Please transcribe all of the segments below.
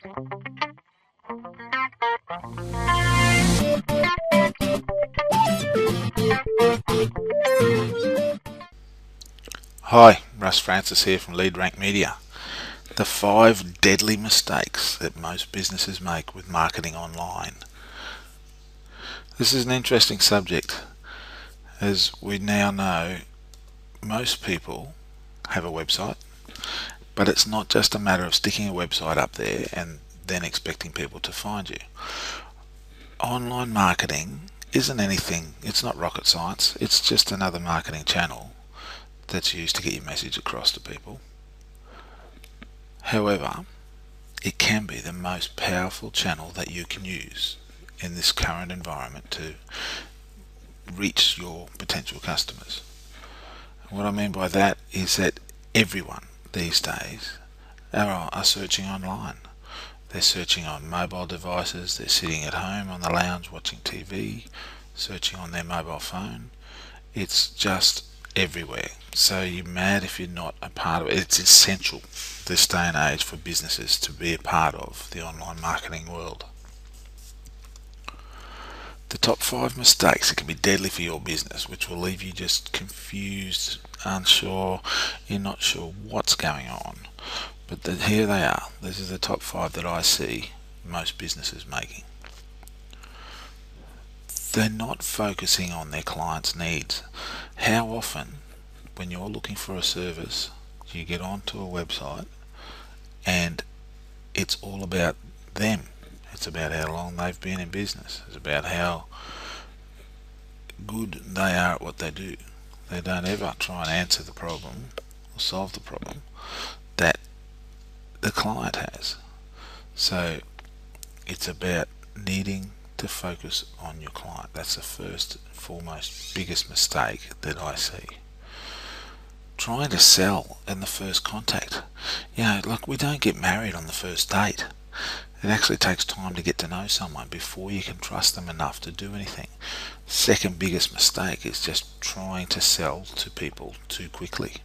Hi, Russ Francis here from Lead Rank Media. The 5 deadly mistakes that most businesses make with marketing online. This is an interesting subject, as we now know most people have a website, but it's not just a matter of sticking a website up there and then expecting people to find you. Online marketing isn't anything, it's not rocket science, it's just another marketing channel that's used to get your message across to people. However, it can be the most powerful channel that you can use in this current environment to reach your potential customers. What I mean by that is that everyone these days are searching online. They're searching on mobile devices, they're sitting at home on the lounge watching TV, searching on their mobile phone. It's just everywhere. So you're mad if you're not a part of it. It's essential this day and age for businesses to be a part of the online marketing world. The top 5 mistakes that can be deadly for your business, which will leave you just confused, unsure, you're not sure what's going on. But here they are. This is the top 5 that I see most businesses making. They're not focusing on their clients' needs. How often, when you're looking for a service, you get onto a website and it's all about them? It's about how long they've been in business. It's about how good they are at what they do. They don't ever try and answer the problem or solve the problem that the client has. So it's about needing to focus on your client. That's the first and foremost biggest mistake that I see. Trying to sell in the first contact. Like, we don't get married on the first date. It actually takes time to get to know someone before you can trust them enough to do anything. Second biggest mistake is just trying to sell to people too quickly.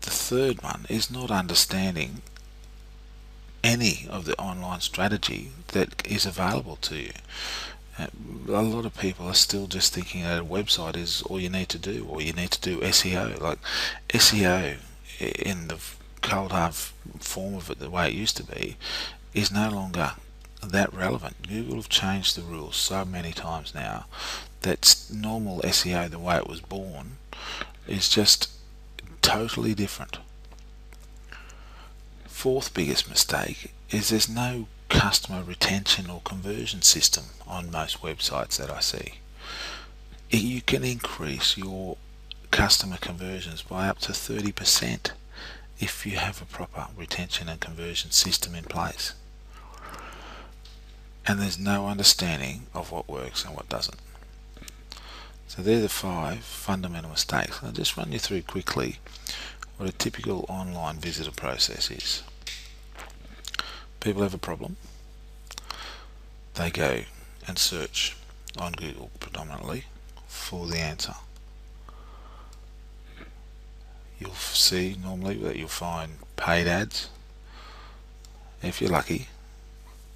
The third one is not understanding any of the online strategy that is available to you. A lot of people are still just thinking that a website is all you need to do, or you need to do SEO. Like, SEO in the cold hard form of it, the way it used to be, is no longer that relevant. Google have changed the rules so many times now that normal SEO, the way it was born, is just totally different. Fourth biggest mistake is there's no customer retention or conversion system on most websites that I see. You can increase your customer conversions by up to 30% if you have a proper retention and conversion system in place. And there's no understanding of what works and what doesn't. So they're the 5 fundamental mistakes. I'll just run you through quickly what a typical online visitor process is. People have a problem. They go and search on Google predominantly for the answer. You'll see normally that you'll find paid ads. If you're lucky,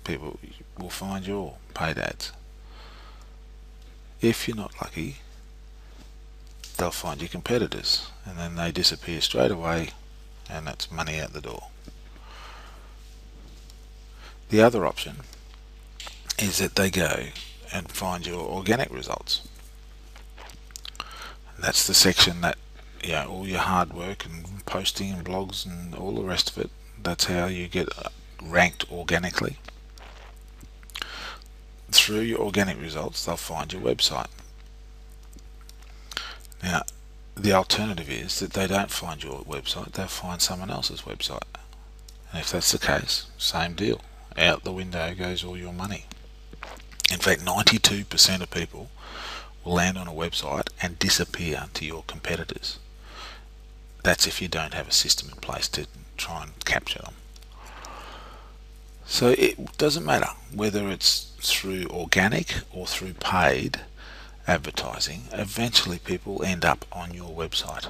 people will find your paid ads. If you're not lucky, they'll find your competitors, and then they disappear straight away, and that's money out the door. The other option is that they go and find your organic results. And that's the section that, all your hard work and posting and blogs and all the rest of it, that's how you get ranked organically. Through your organic results, they'll find your website. Now, the alternative is that they don't find your website, they'll find someone else's website. And if that's the case, same deal. Out the window goes all your money. In fact, 92% of people will land on a website and disappear to your competitors. That's if you don't have a system in place to try and capture them. So it doesn't matter whether it's through organic or through paid advertising, eventually people end up on your website.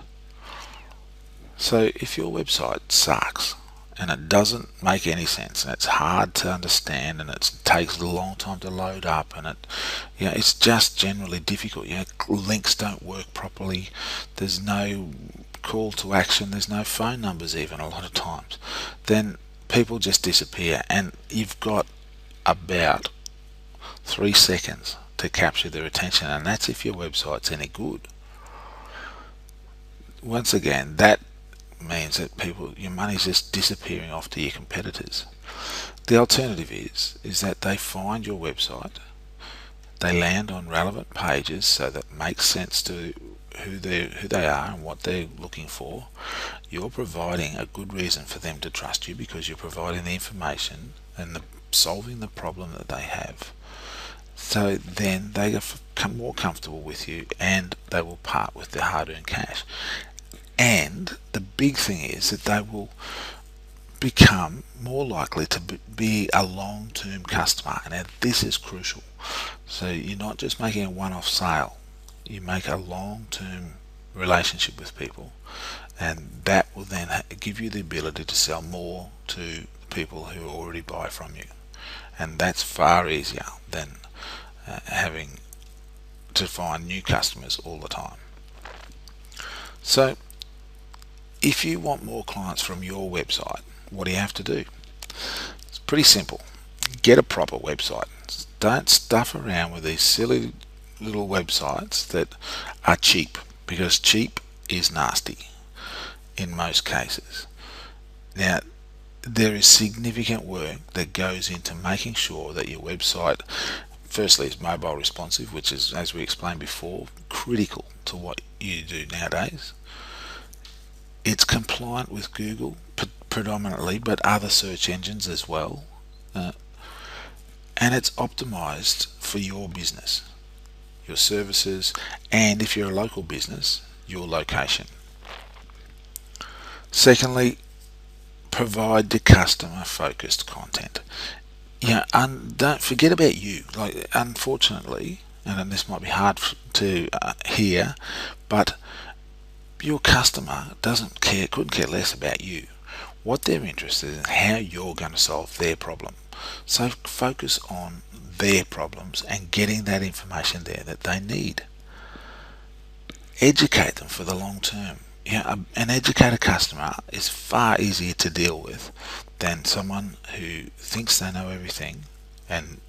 So if your website sucks and it doesn't make any sense, and it's hard to understand, and it takes a long time to load up, and it's just generally difficult. Links don't work properly. There's no call to action. There's no phone numbers even a lot of times. Then people just disappear, and you've got about 3 seconds to capture their attention, and that's if your website's any good. Once again, that means that your money's just disappearing off to your competitors. The alternative is that they find your website, they land on relevant pages so that makes sense to who they are and what they're looking for. You're providing a good reason for them to trust you because you're providing the information and solving the problem that they have. So then they become more comfortable with you, and they will part with their hard-earned cash. And the big thing is that they will become more likely to be a long-term customer. Now this is crucial. So you're not just making a one-off sale, you make a long-term relationship with people, and that will then give you the ability to sell more to people who already buy from you. And that's far easier than having to find new customers all the time. So if you want more clients from your website, what do you have to do? It's pretty simple. Get a proper website. Don't stuff around with these silly little websites that are cheap, because cheap is nasty in most cases. Now, there is significant work that goes into making sure that your website firstly is mobile responsive, which is, as we explained before, critical to what you do nowadays. It's compliant with Google predominantly, but other search engines as well. And it's optimized for your business, your services, and if you're a local business, your location. Secondly, provide the customer focused content. Don't forget about you. Like, unfortunately, and this might be hard to hear, but your customer couldn't care less about you. What they're interested in is how you're going to solve their problem. So focus on their problems and getting that information there that they need. Educate them for the long term. An educated customer is far easier to deal with than someone who thinks they know everything and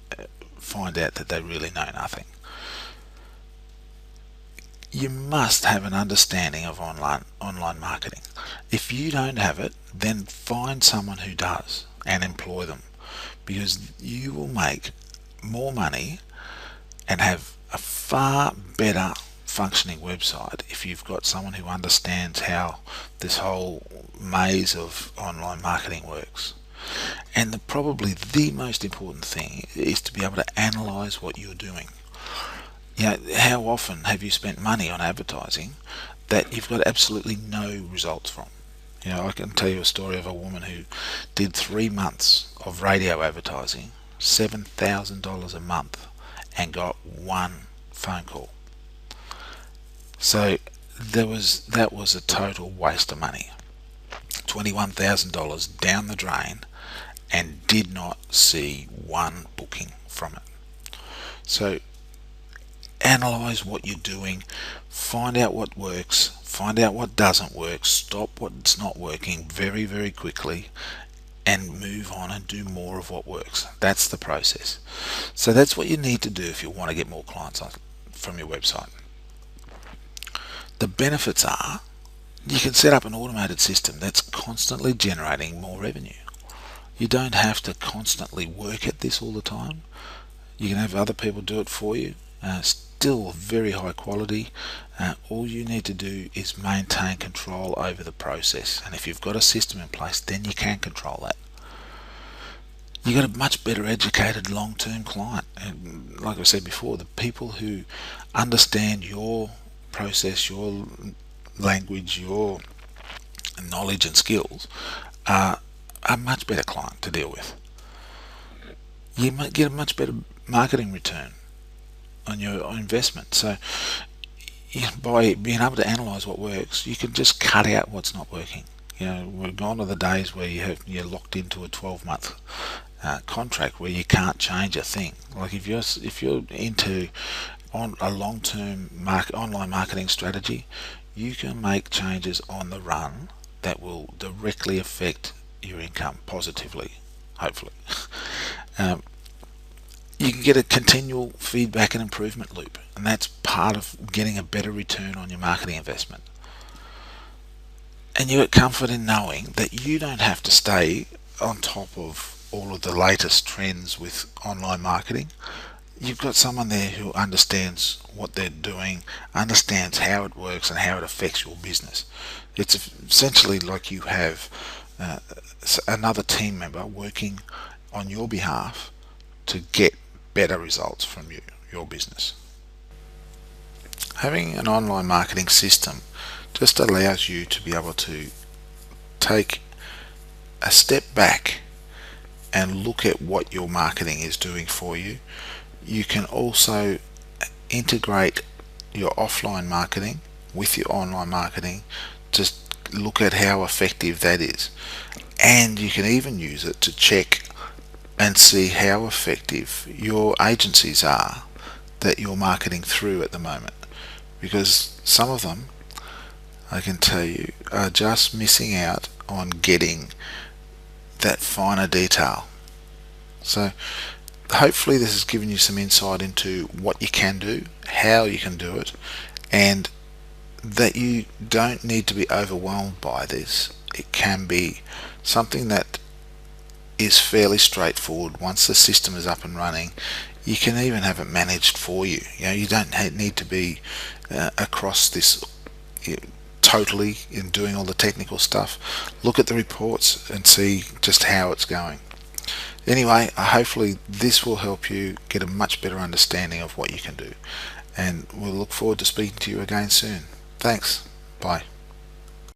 find out that they really know nothing. You must have an understanding of online marketing. If you don't have it, then find someone who does and employ them, because you will make more money and have a far better functioning website if you've got someone who understands how this whole maze of online marketing works. And probably the most important thing is to be able to analyze what you're doing. How often have you spent money on advertising that you've got absolutely no results from? I can tell you a story of a woman who did 3 months of radio advertising, $7,000 a month, and got one phone call. So that was a total waste of money. $21,000 down the drain, and did not see one booking from it. So analyze what you're doing, find out what works, find out what doesn't work, stop what's not working very, very quickly, and move on and do more of what works. That's the process. So that's what you need to do if you want to get more clients from your website. The benefits are you can set up an automated system that's constantly generating more revenue. You don't have to constantly work at this all the time. You can have other people do it for you. Still very high quality. All you need to do is maintain control over the process, and if you've got a system in place, then you can control that. You got a much better educated long-term client, and like I said before, the people who understand your process, your language, your knowledge and skills are a much better client to deal with. You might get a much better marketing return on your investment. So by being able to analyze what works, you can just cut out what's not working. We're gone are the days where you're locked into a 12-month contract where you can't change a thing. Like if you're into on a long-term online marketing strategy, you can make changes on the run that will directly affect your income positively, hopefully. um, you can get a continual feedback and improvement loop, and that's part of getting a better return on your marketing investment. And you get comfort in knowing that you don't have to stay on top of all of the latest trends with online marketing. You've got someone there who understands what they're doing, understands how it works and how it affects your business. It's essentially like you have uh, another team member working on your behalf to get better results from your business. Having an online marketing system just allows you to be able to take a step back and look at what your marketing is doing for you. You can also integrate your offline marketing with your online marketing, just look at how effective that is. And you can even use it to check and see how effective your agencies are that you're marketing through at the moment. Because some of them, I can tell you, are just missing out on getting that finer detail. So hopefully this has given you some insight into what you can do, how you can do it, and that you don't need to be overwhelmed by this. It can be something that is fairly straightforward. Once the system is up and running, you can even have it managed for you. You don't need to be across this totally in doing all the technical stuff. Look at the reports and see just how it's going. Anyway, hopefully this will help you get a much better understanding of what you can do, and we'll look forward to speaking to you again soon. Thanks. Bye.